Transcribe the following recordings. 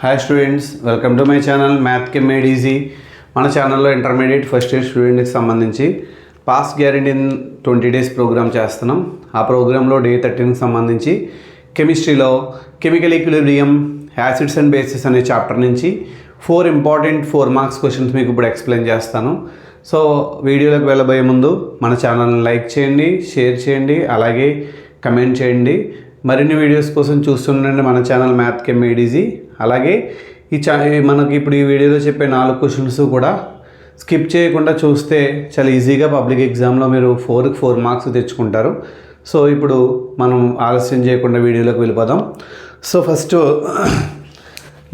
Hi students, welcome to my channel math chem made easy. మన ఛానల్లో intermediate first year స్టూడెంట్కి సంబంధించి pass guarantee in 20 days programme చేస్తున్నాం. ఆ ప్రోగ్రాంలో డే 13కి సంబంధించి కెమిస్ట్రీలో chemical equilibrium, acids and bases అనే చాప్టర్ నుంచి 4 ఇంపార్టెంట్ 4 మార్క్స్ క్వశ్చన్స్ మీకు ఇప్పుడు ఎక్స్ప్లెయిన్ చేస్తాను. సో వీడియోలోకి వెళ్ళబోయే ముందు మన ఛానల్ని లైక్ చేయండి, షేర్ చేయండి, అలాగే కమెంట్ చేయండి. మరిన్ని వీడియోస్ కోసం చూస్తుండండి మన channel math chem made easy. అలాగే మనకి ఇప్పుడు ఈ వీడియోలో చెప్పే 4 క్వశ్చన్స్ కూడా స్కిప్ చేయకుండా చూస్తే చాలా ఈజీగా పబ్లిక్ ఎగ్జామ్లో మీరు 4కి 4 మార్క్స్ తెచ్చుకుంటారు. సో ఇప్పుడు మనం ఆలస్యం చేయకుండా వీడియోలోకి వెళ్ళిపోదాం. So first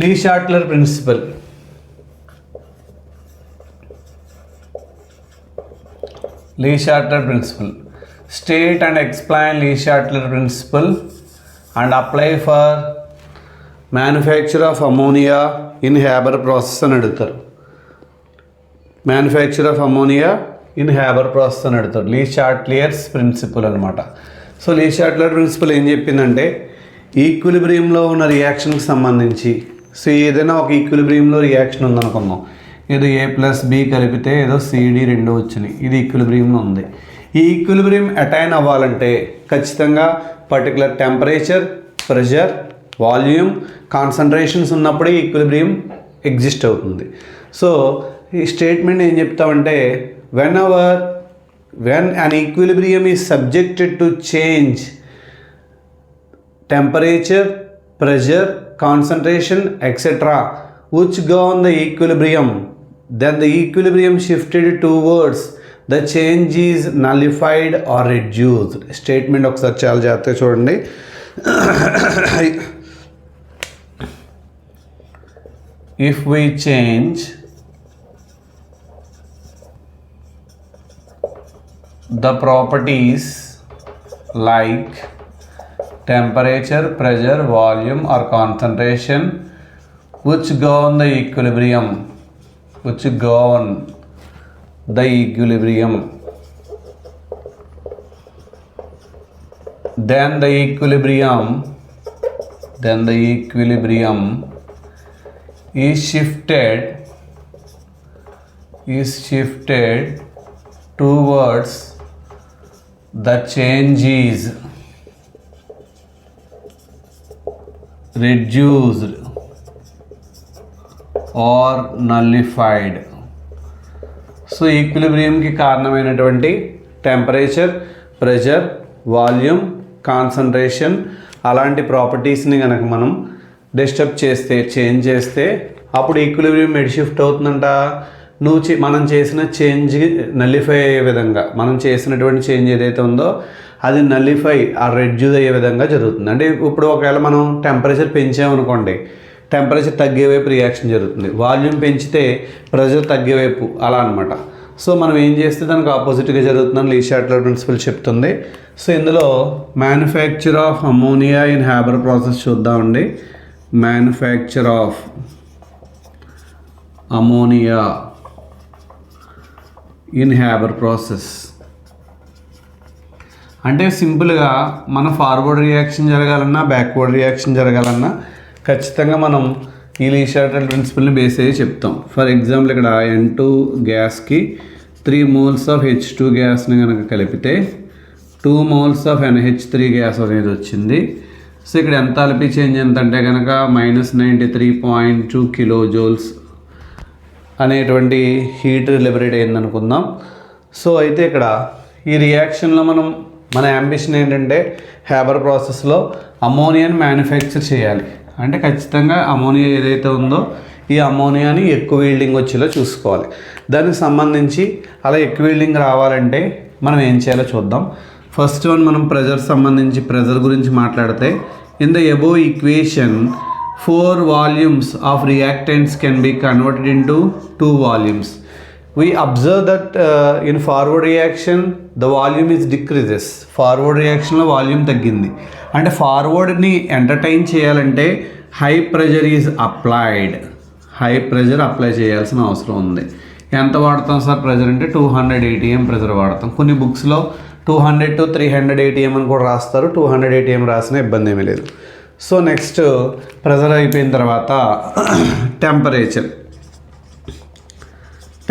Le Chatelier principle. Lee-Shorter principle. State and explain Lee-Shorter principle and apply for manufacture of ammonia in Haber process అని అడుగుతారు. Manufacture of ammonia in Haber process అని అడుగుతారు. లీ-షాట్లర్స్ ప్రిన్సిపల్ అనమాట. సో లీ-షాట్లర్ ప్రిన్సిపల్ ఏం చెప్పిందంటే ఈక్విలిబ్రియంలో ఉన్న రియాక్షన్కి సంబంధించి, సో ఏదైనా ఒక ఈక్విలిబ్రియంలో రియాక్షన్ ఉందనుకుందాం, ఏదో A+B కలిపితే ఏదో CD 2 వచ్చినాయి, ఇది ఈక్విలిబ్రియంలో ఉంది. ఈ ఈక్విలిబ్రియం అటైన్ అవ్వాలంటే ఖచ్చితంగా particular temperature, pressure, volume, concentrations ఉన్నప్పుడే ఈక్విలిబ్రియం ఎగ్జిస్ట్ అవుతుంది. సో ఈ స్టేట్మెంట్ ఏం చెప్తామంటే when an equilibrium is subjected to change temperature, pressure, concentration, etc. which go on the equilibrium, then the equilibrium shifted towards the change is nullified or reduced. Statement ఒకసారి చాలా జాగ్రత్తగా చూడండి. If we change the properties like temperature, pressure, volume or concentration which govern the equilibrium, then the equilibrium is shifted towards the change is reduced or nullified. So ఈక్విలిబ్రియంకి కారణమైనటువంటి temperature, pressure, volume, concentration అలాంటి ప్రాపర్టీస్ని కనుక మనం disturb చేస్తే, change చేస్తే అప్పుడు equilibrium ఎటు shift అవుతుందంట, మనం చేసిన చేంజ్ నల్లిఫై అయ్యే విధంగా, మనం చేసినటువంటి చేంజ్ ఏదైతే ఉందో అది నల్లిఫై ఆ రెడ్యూస్ అయ్యే విధంగా జరుగుతుంది. అంటే ఇప్పుడు ఒకవేళ మనం టెంపరేచర్ పెంచామనుకోండి, టెంపరేచర్ తగ్గేవైపు రియాక్షన్ జరుగుతుంది. వాల్యూమ్ పెంచితే ప్రెషర్ తగ్గేవైపు, అలా అనమాట. సో మనం ఏం చేస్తే దానికి ఆపోజిట్గా జరుగుతుందని లీ-షాట్లర్ ప్రిన్సిపల్ చెప్తుంది. సో ఇందులో manufacture of ammonia in Haber process చూద్దామండి. Manufacture of ammonia in Haber process అంటే సింపుల్గా మన ఫార్వర్డ్ రియాక్షన్ జరగాలన్నా, బ్యాక్వర్డ్ రియాక్షన్ జరగాలన్నా ఖచ్చితంగా మనం ఈ లీ-షాట్లర్ ప్రిన్సిపల్ని బేస్ అయ్యి చెప్తాం. ఫర్ ఎగ్జాంపుల్ ఇక్కడ N2 గ్యాస్కి 3 moles ఆఫ్ H2 గ్యాస్ని కనుక కలిపితే 2 moles ఆఫ్ NH3 గ్యాస్ అనేది వచ్చింది. సో ఇక్కడ ఎంథాల్పీ చేంజ్ ఎంత అంటే కనుక -93.2 kilojoules అనేటువంటి హీట్ లిబరేట్ అయిందనుకుందాం. సో అయితే ఇక్కడ ఈ రియాక్షన్లో మన యాంబిషన్ ఏంటంటే హ్యాబర్ ప్రాసెస్లో అమోనియాని మ్యానుఫ్యాక్చర్ చేయాలి. అంటే ఖచ్చితంగా అమోనియా ఏదైతే ఉందో ఈ అమోనియాని ఎక్కువ ఈల్డింగ్ వచ్చేలా చూసుకోవాలి. దానికి సంబంధించి అలా ఎక్కువ ఈల్డింగ్ రావాలంటే మనం ఏం చేయాలో చూద్దాం. ఫస్ట్ వన్ మనం ప్రెజర్ గురించి మాట్లాడితే in the above equation 4 volumes of reactants can be converted into 2 volumes. We observe that in forward reaction the volume is decreases. Forward reaction లో వాల్యూమ్ తగ్గింది. అంటే ఫార్వర్డ్ని ఎంటర్టైన్ చేయాలంటే high pressure is applied. High pressure apply చేయాల్సిన అవసరం ఉంది. ఎంత వాడతాం sir pressure అంటే 200 atm ప్రెషర్ వాడతాం. కొన్ని బుక్స్లో 200 to 300 atm అని కూడా రాస్తారు. 200 atm రాసిన ఇబ్బంది ఏమీ లేదు. సో నెక్స్ట్ ప్రెజర్ అయిపోయిన తర్వాత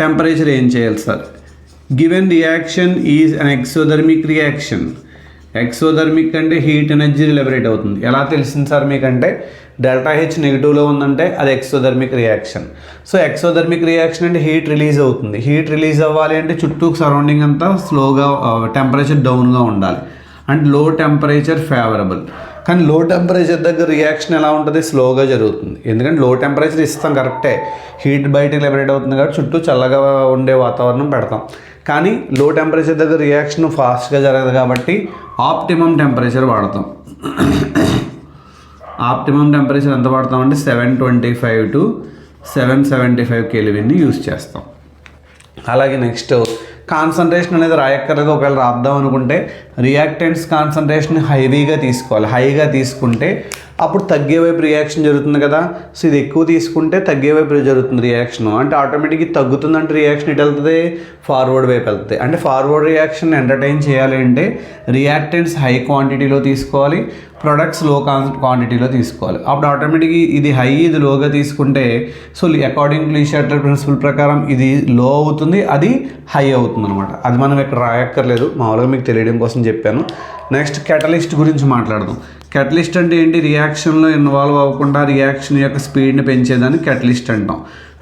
టెంపరేచర్ ఏం చేయాలి sir? Given reaction is an exothermic reaction. Exothermic అంటే హీట్ ఎనర్జీ లిబరేట్ అవుతుంది. ఎలా తెలిసింది సార్ మీకంటే ΔH నెగిటివ్లో ఉందంటే అది exothermic reaction. So exothermic reaction అంటే హీట్ రిలీజ్ అవుతుంది. హీట్ రిలీజ్ అవ్వాలి అంటే చుట్టూ సరౌండింగ్ అంతా స్లోగా టెంపరేచర్ డౌన్గా ఉండాలి. అండ్ లో టెంపరేచర్ ఫేవరబుల్. కానీ లో టెంపరేచర్ దగ్గర రియాక్షన్ ఎలా ఉంటుంది? స్లోగా జరుగుతుంది. ఎందుకంటే లో టెంపరేచర్ ఇస్తాం కరెక్టే, హీట్ బయటకు లిబరేట్ అవుతుంది కాబట్టి చుట్టూ చల్లగా ఉండే వాతావరణం పెడతాం. కానీ లో టెంపరేచర్ దగ్గర రియాక్షన్ ఫాస్ట్గా జరగదు కాబట్టి ఆప్టిమమ్ టెంపరేచర్ వాడతాం. ఆప్టిమమ్ టెంపరేచర్ ఎంత వాడతామంటే 725 to 775 కెల్విన్ని యూజ్ చేస్తాం. అలాగే నెక్స్ట్ కాన్సన్ట్రేషన్ అనేది రాయక్కర్లేదు. ఒకవేళ రాద్దాం అనుకుంటే రియాక్టెంట్స్ కాన్సన్ట్రేషన్ హైగా తీసుకుంటే అప్పుడు తగ్గే వైపు రియాక్షన్ జరుగుతుంది కదా. సో ఇది ఎక్కువ తీసుకుంటే తగ్గే వైపు జరుగుతుంది రియాక్షన్. అంటే ఆటోమేటిక్గా తగ్గుతుందంటే రియాక్షన్ ఇటు వెళ్తుంది, ఫార్వర్డ్ వైపు వెళ్తుంది. అంటే ఫార్వర్డ్ రియాక్షన్ ఎంటర్టైన్ చేయాలి అంటే రియాక్టెంట్స్ హై క్వాంటిటీలో తీసుకోవాలి, ప్రొడక్ట్స్ లో క్వాంటిటీలో తీసుకోవాలి. అప్పుడు ఆటోమేటిక్గా ఇది హై ఇది లోగా తీసుకుంటే so according to Le Chatelier principle ప్రకారం ఇది లో అవుతుంది, అది హై అవుతుంది అనమాట. అది మనం ఇక్కడ రాయక్కర్లేదు, మామూలుగా మీకు తెలియడం కోసం చెప్పాను. నెక్స్ట్ కెటలిస్ట్ గురించి మాట్లాడదాం. కెటలిస్ట్ అంటే ఏంటి? రియాక్షన్లో ఇన్వాల్వ్ అవ్వకుండా రియాక్షన్ యొక్క స్పీడ్ని పెంచేదాన్ని కెటలిస్ట్ అంటాం.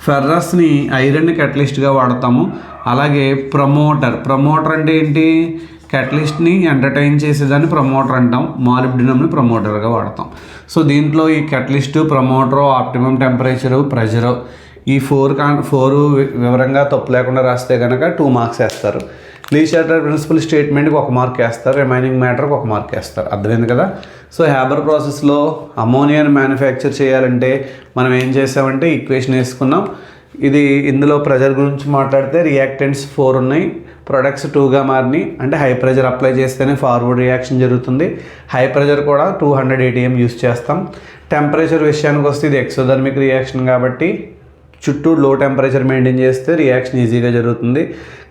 ఫెర్రస్ని ఐరన్ని కెటలిస్ట్గా వాడతాము. అలాగే ప్రమోటర్ అంటే ఏంటి? కెటలిస్ట్ని ఎంటర్టైన్ చేసేదాన్ని ప్రమోటర్ అంటాం. మాలిబ్డినంని ప్రమోటర్గా వాడతాం. సో దీంట్లో ఈ కెటలిస్టు, ప్రమోటరు, ఆప్టిమమ్ టెంపరేచరు, ప్రెషరు ఈ ఫోర్ వివరంగా తప్పు లేకుండా రాస్తే కనుక 2 మార్క్స్ వేస్తారు. లీ షార్టెల్ ప్రిన్సిపల్ స్టేట్మెంట్కి 1 మార్క్ వేస్తారు, రిమైనింగ్ మ్యాటర్కి 1 మార్క్ వేస్తారు. అర్థమైంది కదా. సో హ్యాబర్ ప్రాసెస్లో అమోనియాని మ్యానుఫ్యాక్చర్ చేయాలంటే మనం ఏం చేసామంటే ఈక్వేషన్ వేసుకున్నాం. ఇందులో ప్రెజర్ గురించి మాట్లాడితే రియాక్టెంట్స్ 4 ఉన్నాయి, ప్రొడక్ట్స్ 2గా మారినాయి. అంటే హై ప్రెజర్ అప్లై చేస్తేనే ఫార్వర్డ్ రియాక్షన్ జరుగుతుంది. హై ప్రెజర్ కూడా 200 ATM యూస్ చేస్తాం. టెంపరేచర్ విషయానికి వస్తే ఇది ఎక్సోథర్మిక్ రియాక్షన్ కాబట్టి చుట్టూ లో టెంపరేచర్ మెయింటైన్ చేస్తే రియాక్షన్ ఈజీగా జరుగుతుంది.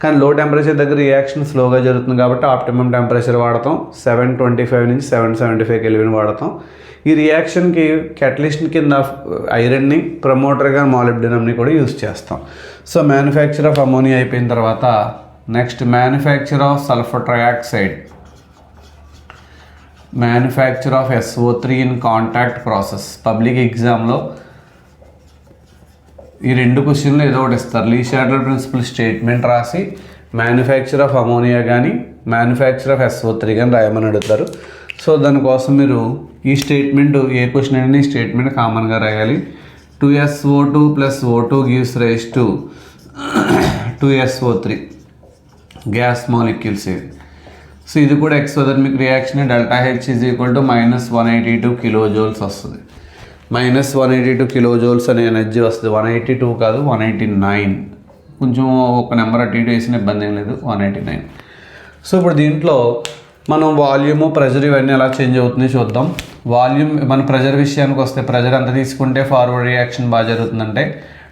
కానీ లో టెంపరేచర్ దగ్గర రియాక్షన్ స్లోగా జరుగుతుంది కాబట్టి ఆప్టిమమ్ టెంపరేచర్ వాడతాం. 725 నుంచి 775 కెల్విన్ వాడతాం. ఈ రియాక్షన్కి కెటలిస్ట్ కింద ఐరన్ని, ప్రమోటర్గా మాలిబ్డినంని కూడా యూస్ చేస్తాం. సో మ్యానుఫ్యాక్చర్ ఆఫ్ అమోనియా అయిపోయిన తర్వాత next manufacture of sulphur trioxide, manufacture of SO3 in contact process. Public ఎగ్జామ్లో ఈ 2 క్వశ్చన్లు ఏదో ఒకటి ఇస్తారు. లీ షార్టెల్ ప్రిన్సిపల్ స్టేట్మెంట్ రాసి మ్యానుఫ్యాక్చర్ ఆఫ్ అమోనియా కానీ మ్యానుఫ్యాక్చర్ ఆఫ్ SO3 కానీ రాయమని అడుగుతారు. సో దానికోసం మీరు ఈ స్టేట్మెంట్ ఏ క్వశ్చన్ అయినా ఈ స్టేట్మెంట్ కామన్గా రాయాలి. 2SO2 + O2 gives rise to 2SO3 gas molecules. So ఇది కూడా ఎక్సోథర్మిక్ రియాక్షన్. ΔH = -182 కిలోజౌల్స్ వస్తుంది. -182 కిలోజౌల్స్ అనే ఎనర్జీ వస్తుంది. 182 కాదు, 189. కొంచెం ఒక నెంబర్ అటు ఇటు వేసిన ఇబ్బంది ఏం లేదు, 189. సో ఇప్పుడు దీంట్లో మనం వాల్యూము, ప్రెజర్ ఇవన్నీ ఎలా చేంజ్ అవుతుంది చూద్దాం. వాల్యూమ్ మన ప్రెజర్ విషయానికి వస్తే ప్రెజర్ ఎంత తీసుకుంటే ఫార్వర్డ్ రియాక్షన్ బాగా జరుగుతుందంటే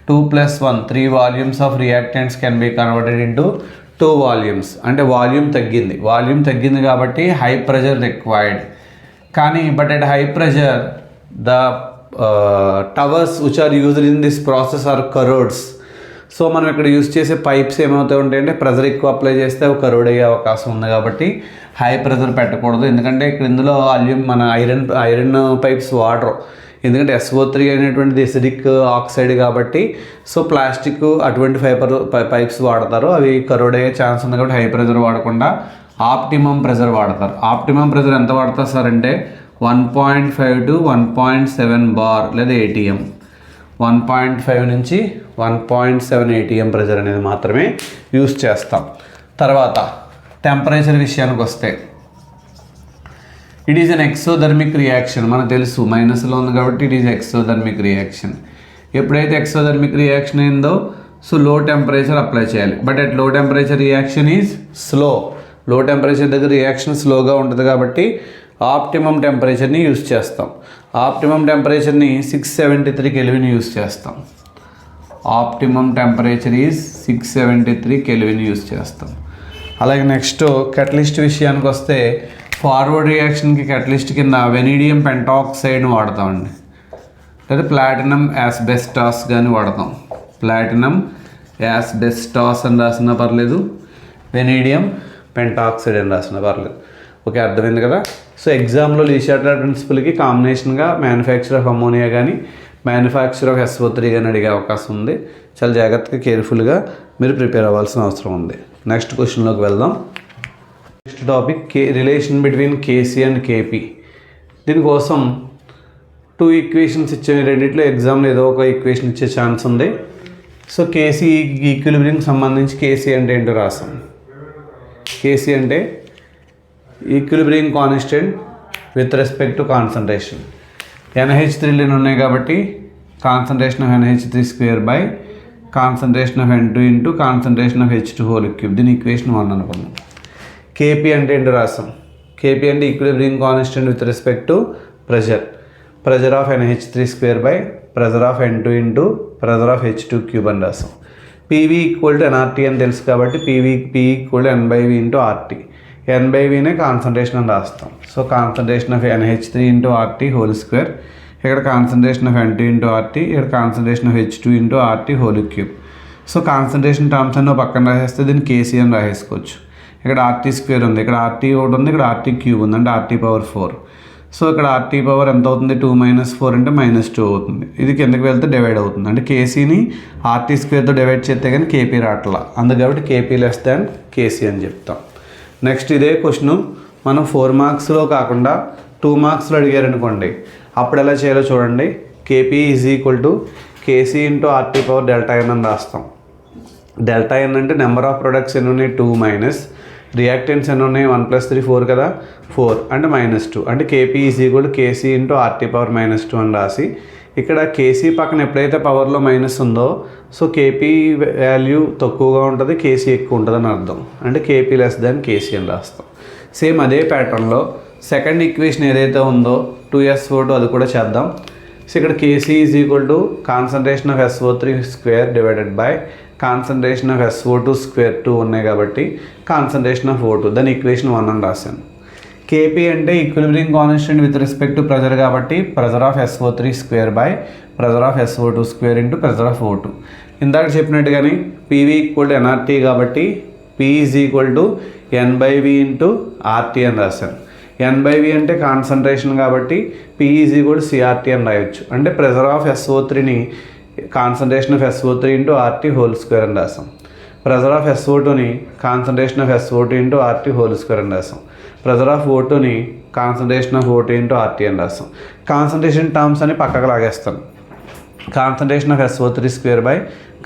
2 + 1 3 volumes of reactants can be converted into 2 volumes. అంటే వాల్యూమ్ తగ్గింది కాబట్టి హై ప్రెజర్ రిక్వైర్డ్. కానీ but at high pressure the towers which are used in this process are corrodes. So మనం ఇక్కడ యూజ్ చేసే పైప్స్ ఏమవుతాయి ఉంటాయంటే ప్రెజర్ ఎక్కువ అప్లై చేస్తే అవి కరోడ్ అయ్యే అవకాశం ఉంది కాబట్టి హై ప్రెజర్ పెట్టకూడదు. ఎందుకంటే ఇక్కడ ఇందులో మన ఐరన్ పైప్స్ వాడరు. ఎందుకంటే SO3 అనేటువంటిది ఎసిడిక్ ఆక్సైడ్ కాబట్టి సో ప్లాస్టిక్ అటువంటి పైప్స్ వాడతారు, అవి కరోడ్ అయ్యే ఛాన్స్ ఉంది కాబట్టి హై ప్రెజర్ వాడకుండా ఆప్టిమమ్ ప్రెజర్ వాడతారు. ఆప్టిమమ్ ప్రెజర్ ఎంత వాడతారు సార్ అంటే 1.5 to 1.7 బార్ లేదా ATM. 1.5 నుంచి 1.7 ATM ప్రెజర్ అనేది మాత్రమే యూస్ చేస్తాం. తర్వాత టెంపరేచర్ విషయానికి వస్తే it is an exothermic reaction. మనకు తెలుసు మైనస్లో ఉంది కాబట్టి ఇట్ ఈజ్ ఎక్సోథర్మిక్ రియాక్షన్. ఎప్పుడైతే ఎక్సోథర్మిక్ రియాక్షన్ అయిందో సో లో టెంపరేచర్ అప్లై చేయాలి. బట్ అట్ లో టెంపరేచర్ రియాక్షన్ ఈజ్ స్లో. లో టెంపరేచర్ దగ్గర రియాక్షన్ స్లోగా ఉంటుంది కాబట్టి ఆప్టిమమ్ టెంపరేచర్ని యూస్ చేస్తాం. ఆప్టిమమ్ టెంపరేచర్ని 673 కెల్విన్ యూస్ చేస్తాం. Optimum temperature is 673 kelvin use చేస్తాం. అలాగే నెక్స్ట్ కెటలిస్ట్ విషయానికి వస్తే ఫార్వర్డ్ రియాక్షన్కి క్యాటలిస్ట్ కింద వెనీడియం పెంటాక్సైడ్ని వాడతామండి, లేదా ప్లాటినం యాస్బెస్టాస్ కానీ వాడతాం. ప్లాటినం యాస్బెస్టాస్ అని రాసినా పర్లేదు, వెనీడియం పెంటాక్సైడ్ అని రాసినా పర్లేదు. ఓకే, అర్థమైంది కదా. సో ఎగ్జామ్లో లీ షార్టర్ ప్రిన్సిపల్కి కాంబినేషన్గా మ్యానుఫ్యాక్చర్ ఆఫ్ అమోనియా కానీ మ్యానుఫ్యాక్చర్ ఆఫ్ SO3 కానీ అడిగే అవకాశం ఉంది. చాలా జాగ్రత్తగా కేర్ఫుల్గా మీరు ప్రిపేర్ అవ్వాల్సిన అవసరం ఉంది. నెక్స్ట్ క్వశ్చన్లోకి వెళ్దాం. Next topic relation between KC and KP. దీనికోసం 2 ఈక్వేషన్స్ ఇచ్చే, రెండిట్లో ఎగ్జామ్లో ఏదో ఒక ఈక్వేషన్ ఇచ్చే ఛాన్స్ ఉంది. సో కేసీ ఈక్విలిబ్రియంకి సంబంధించి కేసీ అంటే ఏంటో రాసాం. కేసీ అంటే equilibrium constant with respect to concentration. NH3 ఉన్నాయి కాబట్టి concentration of NH3 square by concentration of N2 into concentration of H2 whole cube. దీని ఈక్వేషన్ 1 అనుకున్నాం. కేపీ అంటే ఏంటో రాసాం. కేపీ అంటే equilibrium constant with respect to pressure of NH3 square by pressure of N2 into pressure of H2 cube అని రాసాం. PV equal to NRT అని తెలుసు కాబట్టి P equal to N/V into RT. N/Vనే concentration అని రాస్తాం. So concentration of NH3 into RT whole square, ఇక్కడ concentration of N2 into RT, ఇక్కడ concentration of H2 into RT whole cube. So concentration terms అన్నీ పక్కన రాసేస్తే దీన్ని కేసీ అని రాసేసుకోవచ్చు. ఇక్కడ RT square ఉంది, ఇక్కడ RT ఒకటి ఉంది, ఇక్కడ RT క్యూబ్ ఉంది, అంటే RT పవర్ 4. సో ఇక్కడ RT పవర్ ఎంత అవుతుంది, 2 - 4 అంటే -2 అవుతుంది. ఇది కిందకి వెళ్తే డివైడ్ అవుతుంది, అంటే కేసీని RT స్క్వేర్తో డివైడ్ చేస్తే కానీ కేపీ రావట్లా, అందుకు కాబట్టి కేపీ లెస్ దాన్ కేసీ అని చెప్తాం. నెక్స్ట్ ఇదే క్వశ్చన్ మనం 4 మార్క్స్లో కాకుండా 2 మార్క్స్లో అడిగారు అనుకోండి, అప్పుడు ఎలా చేయాలో చూడండి. KP is equal to KC into RT power ΔN అని రాస్తాం. ΔN అంటే నెంబర్ ఆఫ్ ప్రొడక్ట్స్ ఎన్ని ఉన్నాయి, 2 మైనస్ రియాక్టెంట్స్ ఎన్ని ఉన్నాయి, 1 + 3 4 కదా, 4 అంటే -2, అంటే KP is equal to KC into RT power -2 అని రాసి, ఇక్కడ కేసీ పక్కన ఎప్పుడైతే పవర్లో మైనస్ ఉందో సో కేపీ వాల్యూ తక్కువగా ఉంటుంది, కేసీ ఎక్కువ ఉంటుంది అని అర్థం, అంటే కేపీ లెస్ దాన్ కేసీ అని రాస్తాం. సేమ్ అదే ప్యాటర్న్లో సెకండ్ ఈక్వేషన్ ఏదైతే ఉందో 2SO2 అది కూడా చేద్దాం. సో ఇక్కడ KC is equal to concentration of SO3 square divided by concentration of SO2 square 2 ఉన్నాయి కాబట్టి కాన్సన్ట్రేషన్ ఆఫ్ O2, దాని ఈక్వేషన్ 1 అని రాశాను. కేపీ అంటే equilibrium constant with respect to pressure కాబట్టి pressure of SO3 square by pressure of SO2 square into pressure of O2. ఇందాక చెప్పినట్టుగానే PV equal to NRT కాబట్టి P is equal to N/V into RT అని రాశాను. N/V అంటే concentration కాబట్టి P is equal to CRT అని రాయొచ్చు, అంటే ప్రెజర్ ఆఫ్ SO3ని concentration of SO3 into RT whole square అని రాసాం. ప్రెజర్ ఆఫ్ SO2ని concentration of SO2 into RT whole square అని రాసాం. ప్రెజర్ ఆఫ్ O2ని concentration of O2 into RT అని రాస్తాం. కాన్సన్ట్రేషన్ టర్మ్స్ అని పక్కకు లాగేస్తాం. Concentration of SO3 square by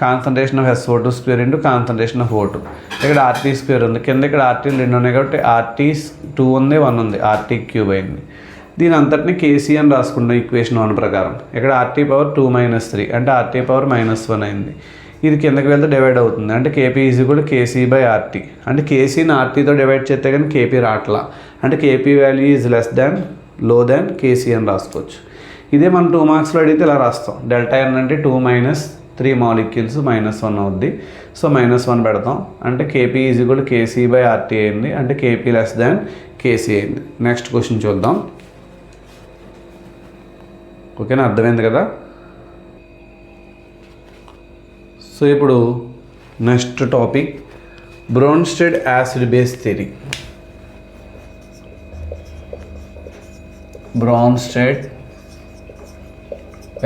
concentration of SO2 square into concentration of O2. ఇక్కడ RT స్క్వేర్ ఉంది, కింద ఇక్కడ RT 2 ఉన్నాయి కాబట్టి RT 2 ఉంది, 1 ఉంది, RT క్యూబ్ అయింది. దీని అంతటిని కేసీ అని రాసుకుంటాం ఈక్వేషన్ 1 ప్రకారం. ఇక్కడ RT పవర్ 2 - 3 అంటే RT పవర్ -1 అయింది. ఇది కిందకి వెళ్తే డివైడ్ అవుతుంది, అంటే KP is equal to KC by RT, అంటే కేసీని RTతో డివైడ్ చేస్తే కానీ కేపీ రావట్లా, అంటే KP value is less than లో దాన్ కేసీ అని రాసుకోవచ్చు. ఇదే మనం 2 మార్క్స్లో అడిగితే ఇలా రాస్తాం. ΔN అంటే 2 - 3 మాలిక్యూల్స్ -1 అవుద్ది. సో -1 పెడతాం, అంటే KP is equal to KC by RT అయింది, అంటే కేపీ లెస్ దాన్ కేసీ అయింది. నెక్స్ట్ క్వశ్చన్ చూద్దాం. ఓకేనా, అర్థమైంది కదా. సో ఇప్పుడు next topic Bronsted acid base theory. Bronsted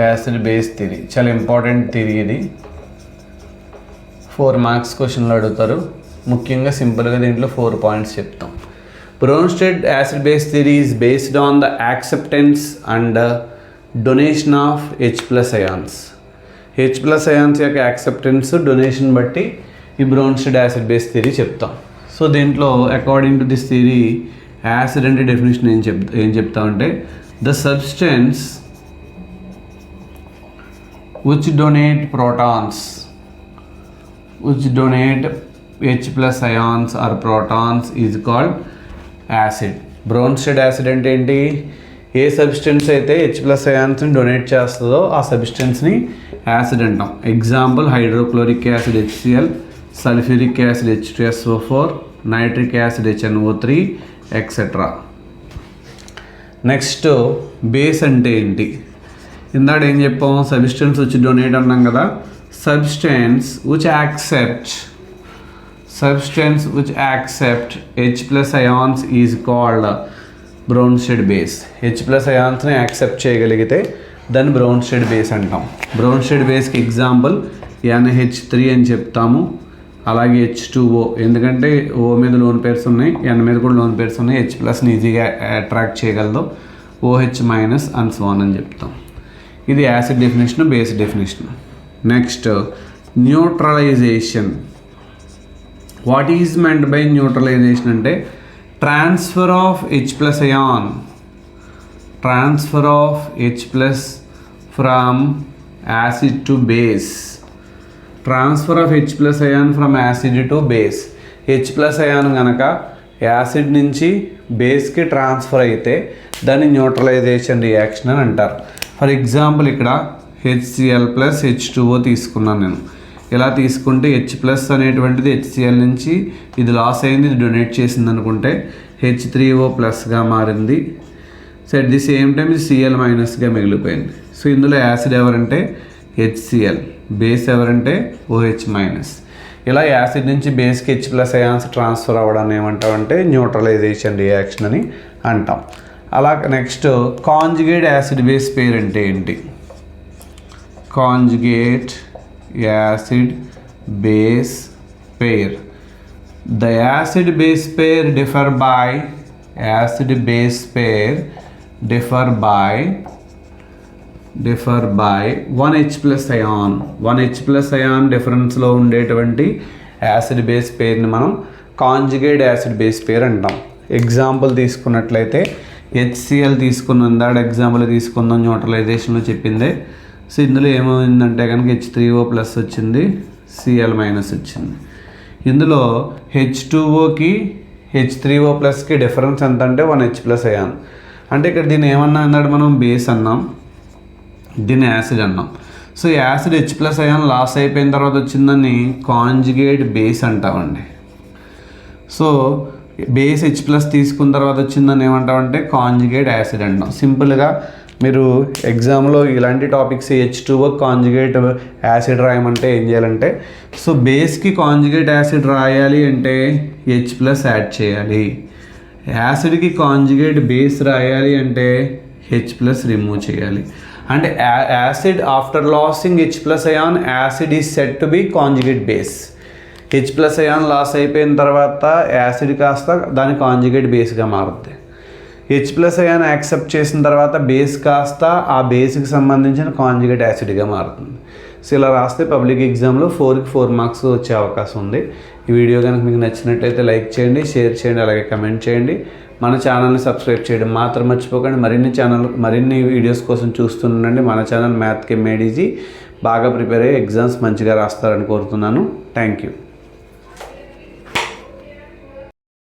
acid base theory చాలా ఇంపార్టెంట్ థియరీ. ఇది 4 మార్క్స్ క్వశ్చన్లో అడుగుతారు. ముఖ్యంగా సింపుల్గా దీంట్లో 4 పాయింట్స్ చెప్తాం. Bronsted acid base theory is based on the acceptance and donation of H+ ions. H+ ions యొక్క యాక్సెప్టెన్స్ డొనేషన్ బట్టి ఈ బ్రోన్స్టెడ్ యాసిడ్ బేస్ థియరీ చెప్తాం. సో దీంట్లో according to this theory acid అంటే డెఫినేషన్ ఏం చెప్తామంటే the substance which donate protons, which donate H+ ions or protons is called acid. Bronsted acid అంటే ఏంటి, ఏ సబ్స్టెన్స్ అయితే H+ అయాన్స్ని డొనేట్ చేస్తుందో ఆ సబ్స్టెన్స్ని యాసిడ్ అంటాం. Example hydrochloric acid HCl, sulphuric acid H2SO4, nitric acid HNO3 etcetera. Next base అంటే ఏంటి? ఇందాక ఏం చెప్పాము, సబ్స్టెన్స్ వచ్చి డొనేట్ అన్నాం కదా. Substance which accept H plus ions is called Bronsted base. H plus అయాన్స్ని యాక్సెప్ట్ చేయగలిగితే దాన్ని బ్రౌన్స్టెడ్ బేస్ అంటాం. బ్రౌన్స్టెడ్ బేస్కి ఎగ్జాంపుల్ NH3 అని చెప్తాము. అలాగే H2O, ఎందుకంటే O మీద లోన్ పేర్స్ ఉన్నాయి, N మీద కూడా లోన్ పేర్స్ ఉన్నాయి. H ప్లస్ని ఈజీగా అట్రాక్ట్ చేయగలదు. OH minus and so on అని చెప్తాం. ఇది acid definition, base definition. Next neutralization. What is meant by neutralization అంటే transfer of H plus ion, transfer of H plus from acid to base. Transfer of H plus ion from acid to base. H plus ion కనుక acid నుంచి బేస్కి transfer అయితే దాన్ని neutralization reaction అని అంటారు. For example ఇక్కడ HCl plus H2O తీసుకున్నాను నేను. ఇలా తీసుకుంటే H ప్లస్ అనేటువంటిది HCl నుంచి ఇది లాస్ అయింది, ఇది డొనేట్ చేసింది అనుకుంటే H3O ప్లస్గా మారింది. So at the same time ఇది Cl మైనస్గా మిగిలిపోయింది. సో ఇందులో యాసిడ్ ఎవరంటే HCl, బేస్ ఎవరంటే OH మైనస్. ఇలా యాసిడ్ నుంచి బేస్కి H ప్లస్ అయాన్స్ ట్రాన్స్ఫర్ అవ్వడాన్ని ఏమంటామంటే న్యూట్రలైజేషన్ రియాక్షన్ అని అంటాం. అలా next conjugate acid base pair అంటే ఏంటి? Conjugate acid base pair. The acid base pair differ by 1H plus ion. 1H plus ion డిఫరెన్స్లో ఉండేటువంటి యాసిడ్ బేస్ పేర్ని మనం కాంజుగేట్ యాసిడ్ బేస్ పేర్ అంటాం. ఎగ్జాంపుల్ తీసుకున్నట్లయితే HCl తీసుకున్న ఇందాక ఎగ్జాంపుల్ తీసుకుందాం, న్యూట్రలైజేషన్లో చెప్పిందే. సో ఇందులో ఏమైందంటే కనుక H3O ప్లస్ వచ్చింది, Cl మైనస్ వచ్చింది. ఇందులో H2Oకి H3O ప్లస్కి డిఫరెన్స్ ఎంత అంటే 1H ప్లస్ అయాన్. అంటే ఇక్కడ దీన్ని ఏమన్నా అన్నాడు మనం, బేస్ అన్నాం, దీన్ని యాసిడ్ అన్నాం. So acid H plus ion loss అయిపోయిన తర్వాత వచ్చిందని కాంజుగేట్ బేస్ అంటామండి. సో బేస్ H ప్లస్ తీసుకున్న తర్వాత వచ్చిందని ఏమంటామంటే కాంజుగేట్ యాసిడ్ అంటాం. సింపుల్గా మీరు ఎగ్జామ్లో ఇలాంటి టాపిక్స్ H2O కాంజుగేట్ యాసిడ్ రాయమంటే ఏం చేయాలంటే, సో బేస్కి కాంజుగేట్ యాసిడ్ రాయాలి అంటే H ప్లస్ యాడ్ చేయాలి. యాసిడ్కి కాంజుగేట్ బేస్ రాయాలి అంటే H ప్లస్ రిమూవ్ చేయాలి. And acid after losing H plus ion, acid is said to be conjugate base. H plus ion loss అయిపోయిన తర్వాత యాసిడ్ కాస్త దాని కాంజుగేట్ బేస్గా మారుతుంది. H ప్లస్ అయాన్ యాక్సెప్ట్ చేసిన తర్వాత బేస్ కాస్త ఆ బేస్కి సంబంధించిన కాంజుగేట్ యాసిడ్గా మారుతుంది. సో ఇలా రాస్తే పబ్లిక్ ఎగ్జామ్లో 4కి 4 మార్క్స్ వచ్చే అవకాశం ఉంది. ఈ వీడియో కనుక మీకు నచ్చినట్లయితే లైక్ చేయండి, షేర్ చేయండి, అలాగే కమెంట్ చేయండి. మన ఛానల్ని సబ్స్క్రైబ్ చేయడం మాత్రం మర్చిపోకండి. మరిన్ని వీడియోస్ కోసం చూస్తుండండి. మన ఛానల్ మ్యాథ్కి మేడ్ ఈజీ. బాగా ప్రిపేర్ అయ్యి ఎగ్జామ్స్ మంచిగా రాస్తారని కోరుతున్నాను. Thank you.